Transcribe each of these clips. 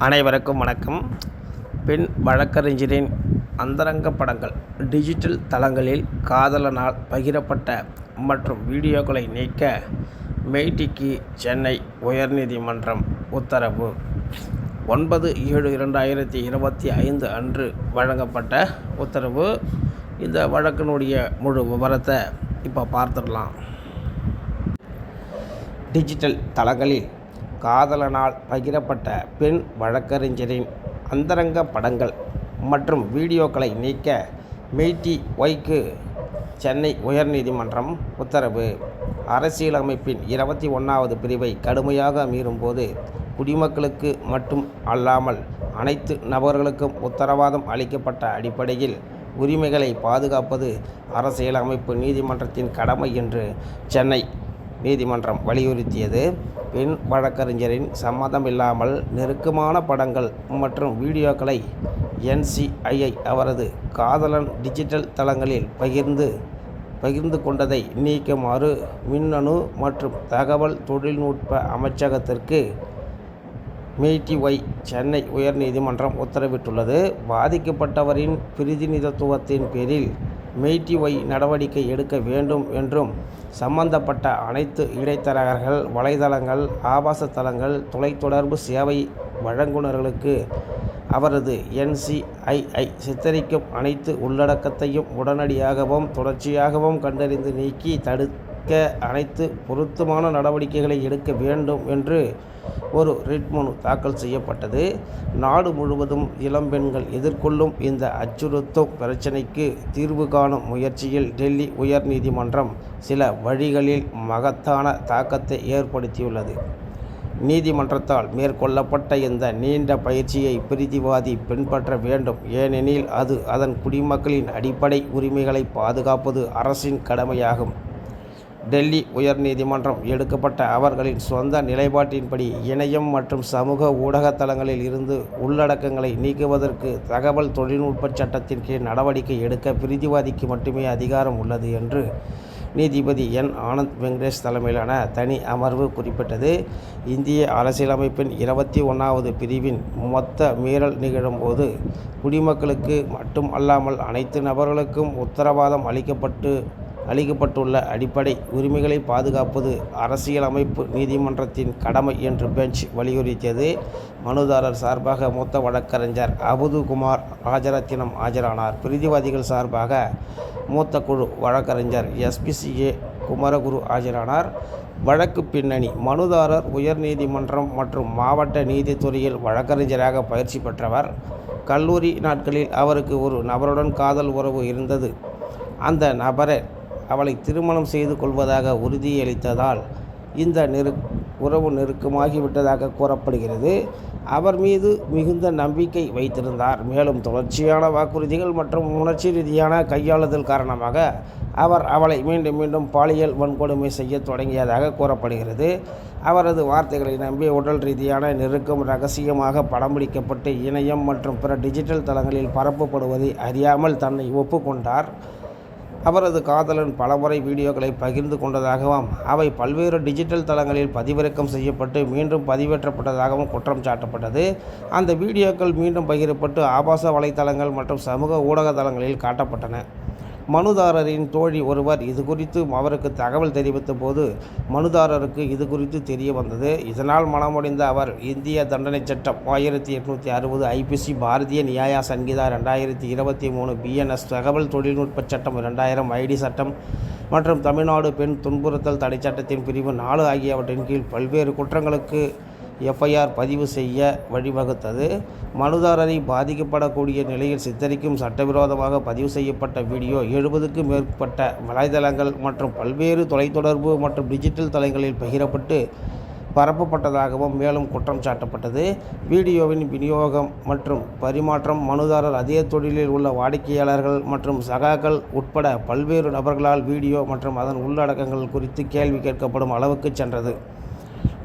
அனைவருக்கும் வணக்கம். பெண் வழக்கறிஞரின் அந்தரங்க படங்கள் டிஜிட்டல் தளங்களில் காதலனால் பகிரப்பட்ட மற்றும் வீடியோக்களை நீக்க மெய்டிக்கு சென்னை உயர்நீதிமன்றம் உத்தரவு. 9/7/2025 அன்று வழங்கப்பட்ட உத்தரவு. இந்த வழக்கினுடைய முழு விவரத்தை இப்போ பார்த்துடலாம். டிஜிட்டல் தளங்களில் காதலனால் பகிரப்பட்ட பெண் வழக்கறிஞரின் அந்தரங்க படங்கள் மற்றும் வீடியோக்களை நீக்க மெய்டிஒய்க்கு சென்னை உயர்நீதிமன்றம் உத்தரவு. அரசியலமைப்பின் 21வது பிரிவை கடுமையாக மீறும்போது குடிமக்களுக்கு மட்டும் அல்லாமல் அனைத்து நபர்களுக்கும் உத்தரவாதம் அளிக்கப்பட்ட அடிப்படையில் உரிமைகளை பாதுகாப்பது அரசியலமைப்பு நீதிமன்றத்தின் கடமை என்று சென்னை நீதிமன்றம் வலியுறுத்தியது. பெண் வழக்கறிஞரின் சம்மதமில்லாமல் நெருக்கமான படங்கள் மற்றும் வீடியோக்களை NCIயை அவரது காதலன் டிஜிட்டல் தளங்களில் பகிர்ந்து கொண்டதை நீக்குமாறு மின்னணு மற்றும் தகவல் தொழில்நுட்ப அமைச்சகத்திற்கு மெய்டிஒய் சென்னை உயர்நீதிமன்றம் உத்தரவிட்டுள்ளது. பாதிக்கப்பட்டவரின் பிரதிநிதித்துவத்தின் பேரில் மெய்டிஒய் நடவடிக்கை எடுக்க வேண்டும் என்றும் சம்பந்தப்பட்ட அனைத்து இடைத்தரகர்கள், வலைதளங்கள், ஆபாச தளங்கள், தொலைத்தொடர்பு சேவை வழங்குநர்களுக்கு அவரது NCIயை சித்தரிக்கும் அனைத்து உள்ளடக்கத்தையும் உடனடியாகவும் தொடர்ச்சியாகவும் கண்டறிந்து நீக்கி தடுக்க அனைத்து பொருத்தமான நடவடிக்கைகளை எடுக்க வேண்டும் என்று ஒரு ரிட் மனு தாக்கல் செய்யப்பட்டது. நாடு முழுவதும் இளம்பெண்கள் எதிர்கொள்ளும் இந்த அச்சுறுத்தும் பிரச்சினைக்கு தீர்வு காணும் முயற்சியில் டெல்லி உயர்நீதிமன்றம் சில வழிகளில் மகத்தான தாக்கத்தை ஏற்படுத்தியுள்ளது. நீதிமன்றத்தால் மேற்கொள்ளப்பட்ட இந்த நீண்ட பயிற்சியை பிரதிவாதி பின்பற்ற வேண்டும். ஏனெனில் அது அதன் குடிமக்களின் அடிப்படை உரிமைகளை பாதுகாப்பது அரசின் கடமையாகும். டெல்லி உயர்நீதிமன்றம் எடுக்கப்பட்ட அவர்களின் சொந்த நிலைப்பாட்டின்படி இணையம் மற்றும் சமூக ஊடக தளங்களில் இருந்து உள்ளடக்கங்களை நீக்குவதற்கு தகவல் தொழில்நுட்ப சட்டத்தின் கீழ் நடவடிக்கை எடுக்க பிரதிவாதிக்கு மட்டுமே அதிகாரம் உள்ளது என்று நீதிபதி N. ஆனந்த் வெங்கடேஷ் தலைமையிலான தனி அமர்வு குறிப்பிட்டது. இந்திய அரசியலமைப்பின் 21வது பிரிவின் மொத்த மீறல் நிகழும்போது குடிமக்களுக்கு மட்டும் அல்லாமல் அனைத்து நபர்களுக்கும் உத்தரவாதம் அளிக்கப்பட்டுள்ள அடிப்படை உரிமைகளை பாதுகாப்பது அரசியலமைப்பு நீதிமன்றத்தின் கடமை என்று பெஞ்ச் வலியுறுத்தியது. மனுதாரர் சார்பாக மூத்த வழக்கறிஞர் அபுதுகுமார் ராஜரத்தினம் ஆஜரானார். பிரதிவாதிகள் சார்பாக மூத்த குழு வழக்கறிஞர் SPCA குமரகுரு ஆஜரானார். வழக்கு பின்னணி: மனுதாரர் உயர்நீதிமன்றம் மற்றும் மாவட்ட நீதித்துறையில் வழக்கறிஞராக பயிற்சி பெற்றவர். கல்லூரி நாட்களில் அவருக்கு ஒரு நபருடன் காதல் உறவு இருந்தது. அந்த நபரை அவளை திருமணம் செய்து கொள்வதாக உறுதியளித்ததால் இந்த உறவு நெருக்கமாகிவிட்டதாக கூறப்படுகிறது. அவர் மீது மிகுந்த நம்பிக்கை வைத்திருந்தார். மேலும் தொடர்ச்சியான வாக்குறுதிகள் மற்றும் உணர்ச்சி ரீதியான கையாளுதல் காரணமாக அவர் அவளை மீண்டும் மீண்டும் பாலியல் வன்கொடுமை செய்ய தொடங்கியதாக கூறப்படுகிறது. அவரது வார்த்தைகளை நம்பி உடல் ரீதியான நெருக்கம் ரகசியமாக படம் பிடிக்கப்பட்டு இணையம் மற்றும் பிற டிஜிட்டல் தளங்களில் பரப்பப்படுவதை அறியாமல் தன்னை ஒப்புக்கொண்டார். அவரது காதலன் பலமுறை வீடியோக்களை பகிர்ந்து கொண்டதாகவும் அவை பல்வேறு டிஜிட்டல் தளங்களில் பதிவிறக்கம் செய்யப்பட்டு மீண்டும் பதிவேற்றப்பட்டதாகவும் குற்றம் சாட்டப்பட்டது. அந்த வீடியோக்கள் மீண்டும் பகிரப்பட்டு ஆபாச வலைத்தளங்கள் மற்றும் சமூக ஊடக தளங்களில் காட்டப்பட்டன. மனுதாரரின் தோழி ஒருவர் இதுகுறித்து அவருக்கு தகவல் தெரிவித்த போது மனுதாரருக்கு இதுகுறித்து தெரிய வந்தது. இதனால் மனமுடைந்த அவர் இந்திய தண்டனை சட்டம் 1860, IPC, பாரதிய நியாய சங்கீதா 2023, BNS, தகவல் தொழில்நுட்ப சட்டம் 2000, ID சட்டம் மற்றும் தமிழ்நாடு பெண் துன்புறுத்தல் தடை சட்டத்தின் பிரிவு 4 ஆகியவற்றின் கீழ் பல்வேறு குற்றங்களுக்கு FIR பதிவு செய்ய வழிவகுத்தது. மனுதாரரை பாதிக்கப்படக்கூடிய நிலையில் சித்தரிக்கும் சட்டவிரோதமாக பதிவு செய்யப்பட்ட வீடியோ 70க்கும் மேற்பட்ட வலைதளங்கள் மற்றும் பல்வேறு தொலைத்தொடர்பு மற்றும் டிஜிட்டல் தளங்களில் பகிரப்பட்டு பரப்பப்பட்டதாகவும் மேலும் குற்றம் சாட்டப்பட்டது. வீடியோவின் விநியோகம் மற்றும் பரிமாற்றம் மனுதாரர் அதே தொழிலில் உள்ள வாடிக்கையாளர்கள் மற்றும் சகாக்கள் உட்பட பல்வேறு நபர்களால் வீடியோ மற்றும் அதன் உள்ளடக்கங்கள் குறித்து கேள்வி கேட்கப்படும் அளவுக்கு சென்றது.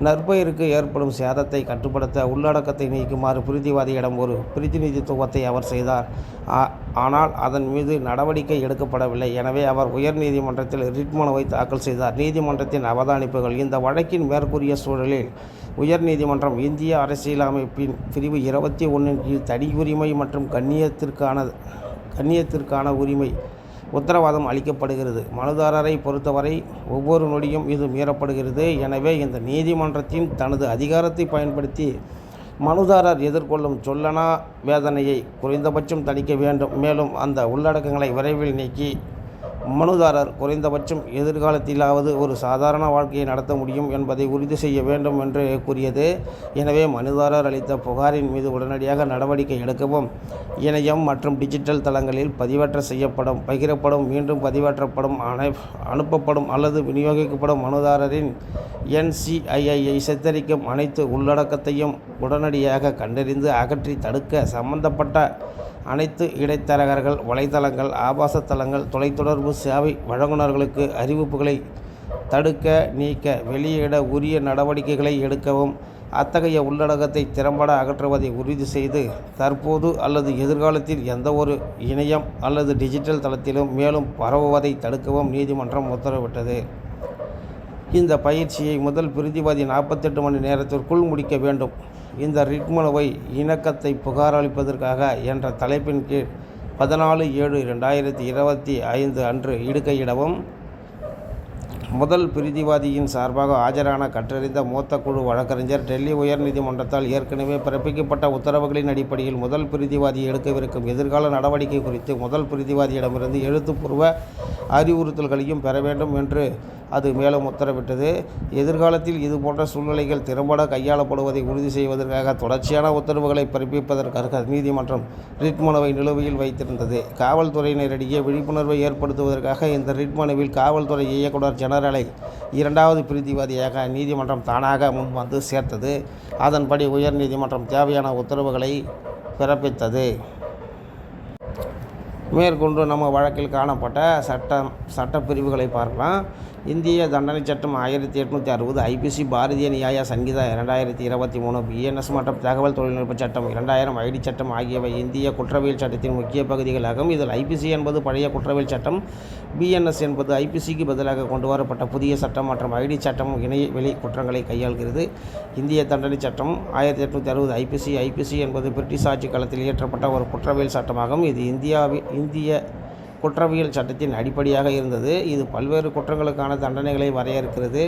நற்பெயருக்கு ஏற்படும் சேதத்தை கட்டுப்படுத்த உள்ளடக்கத்தை நீக்குமாறு பிரதிவாதியிடம் ஒரு பிரதிநிதித்துவத்தை அவர் செய்தார். ஆனால் அதன் மீது நடவடிக்கை எடுக்கப்படவில்லை. எனவே அவர் உயர்நீதிமன்றத்தில் ரிட் மனுவை தாக்கல் செய்தார். நீதிமன்றத்தின் அவதானிப்புகள்: இந்த வழக்கின் மேற்கூறிய சூழலில் உயர்நீதிமன்றம் இந்திய அரசியலமைப்பின் பிரிவு 21 கீழ் தனியுரிமை மற்றும் கண்ணியத்திற்கான உரிமை உத்தரவாதம் அளிக்கப்படுகிறது. மனுதாரரை பொறுத்தவரை ஒவ்வொரு நொடியும் இது மீறப்படுகிறது. எனவே இந்த நீதிமன்றத்தின் தனது அதிகாரத்தை பயன்படுத்தி மனுதாரர் எதிர்கொள்ளும் சொல்லனா வேதனையை குறைந்தபட்சம் தணிக்க வேண்டும். மேலும் அந்த உள்ளடக்கங்களை விரைவில் நீக்கி மனுதாரர் குறைந்தபட்சம் எதிர்காலத்திலாவது ஒரு சாதாரண வாழ்க்கையை நடத்த முடியும் என்பதை உறுதி செய்ய வேண்டும் என்று கூறியது. எனவே மனுதாரர் அளித்த புகாரின் மீது உடனடியாக நடவடிக்கை எடுக்கவும், இணையம் மற்றும் டிஜிட்டல் தளங்களில் பதிவேற்ற செய்யப்படும், பகிரப்படும், மீண்டும் பதிவேற்றப்படும், அனுப்பப்படும் அல்லது விநியோகிக்கப்படும் மனுதாரரின் NCIயை சித்தரிக்கும் அனைத்து உள்ளடக்கத்தையும் உடனடியாக கண்டறிந்து அகற்றி தடுக்க சம்பந்தப்பட்ட அனைத்து இடைத்தரகர்கள், வலைத்தளங்கள், ஆபாச தளங்கள், தொலைத்தொடர்பு சேவை வழங்குநர்களுக்கு அறிவிப்புகளை தடுக்க, நீக்க, வெளியிட உரிய நடவடிக்கைகளை எடுக்கவும், அத்தகைய உள்ளடக்கத்தை திறம்பட அகற்றுவதை உறுதி செய்து தற்போது அல்லது எதிர்காலத்தில் எந்தவொரு இணையம் அல்லது டிஜிட்டல் தளத்திலும் மேலும் பரவுவதை தடுக்கவும் நீதிமன்றம் உத்தரவிட்டது. இந்த பயிற்சியை முதல் பிரதிவாதி 48 மணி நேரத்திற்குள் முடிக்க வேண்டும். இந்த ரிட் மனுவை இணக்கத்தை புகாரளிப்பதற்காக என்ற தலைப்பின் கீழ் 14/7/2025 அன்று இடுகையிடவும், முதல் பிரதிவாதியின் சார்பாக ஆஜரான கற்றறிந்த மூத்த குழு வழக்கறிஞர் டெல்லி உயர்நீதிமன்றத்தால் ஏற்கனவே பிறப்பிக்கப்பட்ட உத்தரவுகளின் அடிப்படையில் முதல் பிரதிவாதி எடுக்கவிருக்கும் எதிர்கால நடவடிக்கை குறித்து முதல் பிரதிவாதியிடமிருந்து எழுத்துப்பூர்வ அறிவுறுத்தல்களையும் பெற வேண்டும் என்று அது மேலும் உத்தரவிட்டது. எதிர்காலத்தில் இதுபோன்ற சூழ்நிலைகள் திறம்பட கையாளப்படுவதை உறுதி செய்வதற்காக தொடர்ச்சியான உத்தரவுகளை பிறப்பிப்பதற்காக நீதிமன்றம் ரிட் மனுவை நிலுவையில் வைத்திருந்தது. காவல்துறையினரிடையே விழிப்புணர்வை ஏற்படுத்துவதற்காக இந்த ரிட் மனுவில் காவல்துறை இயக்குனர் ஜெனரலை 2வது பிரதிவாதியாக நீதிமன்றம் தானாக முன்வந்து சேர்த்தது. அதன்படி உயர்நீதிமன்றம் தேவையான உத்தரவுகளை பிறப்பித்தது. மேற்கொண்டு நம்ம வழக்கில் காணப்பட்ட சட்டப்பிரிவுகளை பார்க்கலாம். இந்திய தண்டனை சட்டம் 1860, IPC பாரதிய நியாய சங்கீதா 2023, BNS மற்றும் தகவல் தொழில்நுட்ப சட்டம் 2000, ID சட்டம் ஆகியவை இந்திய குற்றவியல் சட்டத்தின் முக்கிய பகுதிகளாகும். இதில் IPC என்பது பழைய குற்றவியல் சட்டம், BNS என்பது IPCக்கு பதிலாக கொண்டு வரப்பட்ட புதிய சட்டம் மற்றும் ID சட்டம் இணையவெளி குற்றங்களை கையாள்கிறது. இந்திய தண்டனை சட்டம் 1860 IPC என்பது பிரிட்டிஷ் ஆட்சி காலத்தில் இயற்றப்பட்ட ஒரு குற்றவியல் சட்டமாகும். இது இந்திய குற்றவியல் சட்டத்தின் அடிப்படையாக இருந்தது. இது பல்வேறு குற்றங்களுக்கான தண்டனைகளை வரையறுக்கிறது.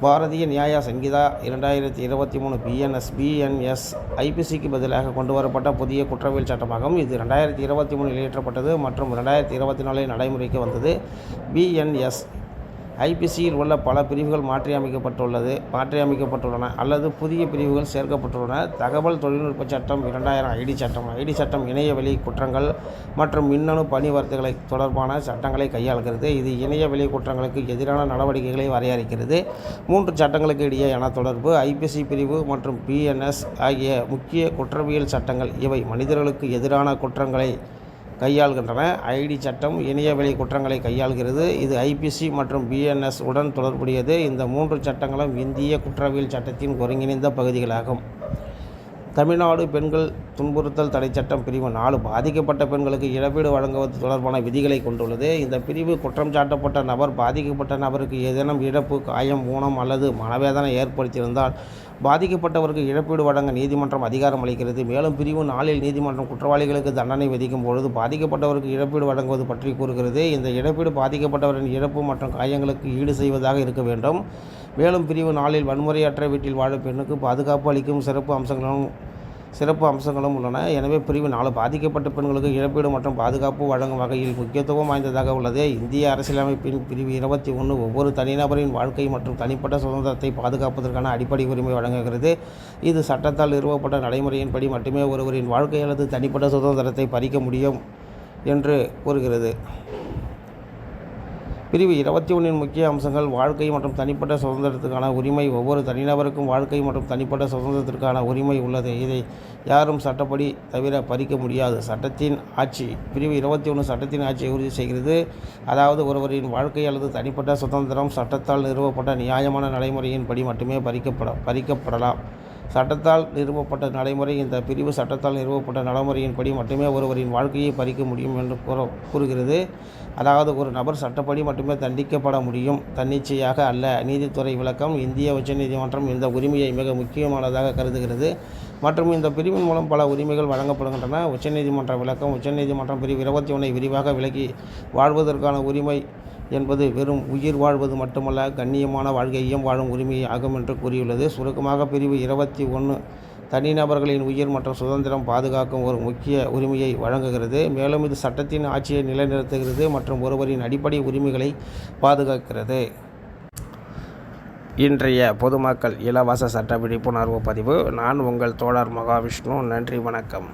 பாரதிய நியாய சங்கீதா 2023 BNS IPCக்கு பதிலாக கொண்டு வரப்பட்ட புதிய குற்றவியல் சட்டமாகும். இது 2023 இயற்றப்பட்டது மற்றும் 2024 நடைமுறைக்கு வந்தது. BNS IPCயில் உள்ள பல பிரிவுகள் மாற்றியமைக்கப்பட்டுள்ளன அல்லது புதிய பிரிவுகள் சேர்க்கப்பட்டுள்ளன. தகவல் தொழில்நுட்ப சட்டம் 2000 ID சட்டம் இணையவெளி குற்றங்கள் மற்றும் மின்னணு பணிவர்த்தகளை தொடர்பான சட்டங்களை கையாள்கிறது. இது இணையவெளி குற்றங்களுக்கு எதிரான நடவடிக்கைகளை வரையறுக்கிறது. 3 சட்டங்களுக்கு இடையேயான தொடர்பு. IPC பிரிவு மற்றும் BNS ஆகிய முக்கிய குற்றவியல் சட்டங்கள் இவை மனிதர்களுக்கு எதிரான குற்றங்களை கையாள்கின்றன. ID சட்டம் இணையவெளி குற்றங்களை கையாள்கிறது. இது IPC மற்றும் BNS உடன் தொடர்புடையது. இந்த 3 சட்டங்களும் இந்திய குற்றவியல் சட்டத்தின் ஒருங்கிணைந்த பகுதிகளாகும். தமிழ்நாடு பெண்கள் துன்புறுத்தல் தடை சட்டம் பிரிவு 4 பாதிக்கப்பட்ட பெண்களுக்கு இழப்பீடு வழங்குவது தொடர்பான விதிகளை கொண்டுள்ளது. இந்த பிரிவு குற்றம் சாட்டப்பட்ட நபர் பாதிக்கப்பட்ட நபருக்கு ஏதேனும் இழப்பு, காயம், ஊனம் அல்லது மனவேதனை ஏற்படுத்தியிருந்தால் பாதிக்கப்பட்டவருக்கு இழப்பீடு வழங்க நீதிமன்றம் அதிகாரம் அளிக்கிறது. மேலும் பிரிவு 4 நீதிமன்றம் குற்றவாளிகளுக்கு தண்டனை விதிக்கும் பொழுது பாதிக்கப்பட்டவருக்கு இழப்பீடு வழங்குவது பற்றி கூறுகிறது. இந்த இழப்பீடு பாதிக்கப்பட்டவரின் இழப்பு மற்றும் காயங்களுக்கு ஈடு செய்வதாக இருக்க வேண்டும். மேலும் பிரிவு 4 வன்முறையற்ற வீட்டில் வாழும் பெண்ணுக்கு பாதுகாப்பு அளிக்கும் சிறப்பு அம்சங்களும் உள்ளன. எனவே பிரிவு 4 பாதிக்கப்பட்ட பெண்களுக்கு இழப்பீடு மற்றும் பாதுகாப்பு வழங்கும் வகையில் முக்கியத்துவம் வாய்ந்ததாக உள்ளது. இந்திய அரசியலமைப்பின் பிரிவு 21 ஒவ்வொரு தனிநபரின் வாழ்க்கை மற்றும் தனிப்பட்ட சுதந்திரத்தை பாதுகாப்பதற்கான அடிப்படை உரிமை வழங்குகிறது. இது சட்டத்தால் நிறுவப்பட்ட நடைமுறையின்படி மட்டுமே ஒருவரின் வாழ்க்கை அல்லது தனிப்பட்ட சுதந்திரத்தை பறிக்க முடியும் என்று கூறுகிறது. பிரிவு 21 முக்கிய அம்சங்கள். வாழ்க்கை மற்றும் தனிப்பட்ட சுதந்திரத்திற்கான உரிமை. ஒவ்வொரு தனிநபருக்கும் வாழ்க்கை மற்றும் தனிப்பட்ட சுதந்திரத்திற்கான உரிமை உள்ளது. இதை யாரும் சட்டப்படி தவிர பறிக்க முடியாது. சட்டத்தின் ஆட்சி. பிரிவு 21 சட்டத்தின் ஆட்சியை உறுதி செய்கிறது. அதாவது ஒருவரின் வாழ்க்கை அல்லது தனிப்பட்ட சுதந்திரம் சட்டத்தால் நிறுவப்பட்ட நியாயமான நடைமுறையின்படி மட்டுமே பறிக்கப்படலாம். சட்டத்தால் நிறுவப்பட்ட நடைமுறை. இந்த பிரிவு சட்டத்தால் நிறுவப்பட்ட நடைமுறையின்படி மட்டுமே ஒருவரின் வாழ்க்கையை பறிக்க முடியும் என்று கூறுகிறது. அதாவது ஒரு நபர் சட்டப்படி மட்டுமே தண்டிக்கப்பட முடியும், தன்னிச்சையாக அல்ல. நீதித்துறை விளக்கம். இந்திய உச்சநீதிமன்றம் இந்த உரிமையை மிக முக்கியமானதாக கருதுகிறது மற்றும் இந்த பிரிவின் மூலம் பல உரிமைகள் வழங்கப்படுகின்றன. உச்சநீதிமன்ற விளக்கம். உச்சநீதிமன்றம் பிரிவு 21 விரிவாக விளக்கி வாழ்வதற்கான உரிமை என்பது வெறும் உயிர் வாழ்வது மட்டுமல்ல, கண்ணியமான வாழ்க்கையையும் வாழும் உரிமை ஆகும் என்று கூறியுள்ளது. சுருக்கமாக பிரிவு 21 தனிநபர்களின் உயிர் மற்றும் சுதந்திரம் பாதுகாக்கும் ஒரு முக்கிய உரிமையை வழங்குகிறது. மேலும் இது சட்டத்தின் ஆட்சியை நிலைநிறுத்துகிறது மற்றும் ஒருவரின் அடிப்படை உரிமைகளை பாதுகாக்கிறது. இன்றைய பொதுமக்கள் இலவச சட்ட விழிப்புணர்வு பதிவு. நான் உங்கள் தோழர் மகாவிஷ்ணு. நன்றி, வணக்கம்.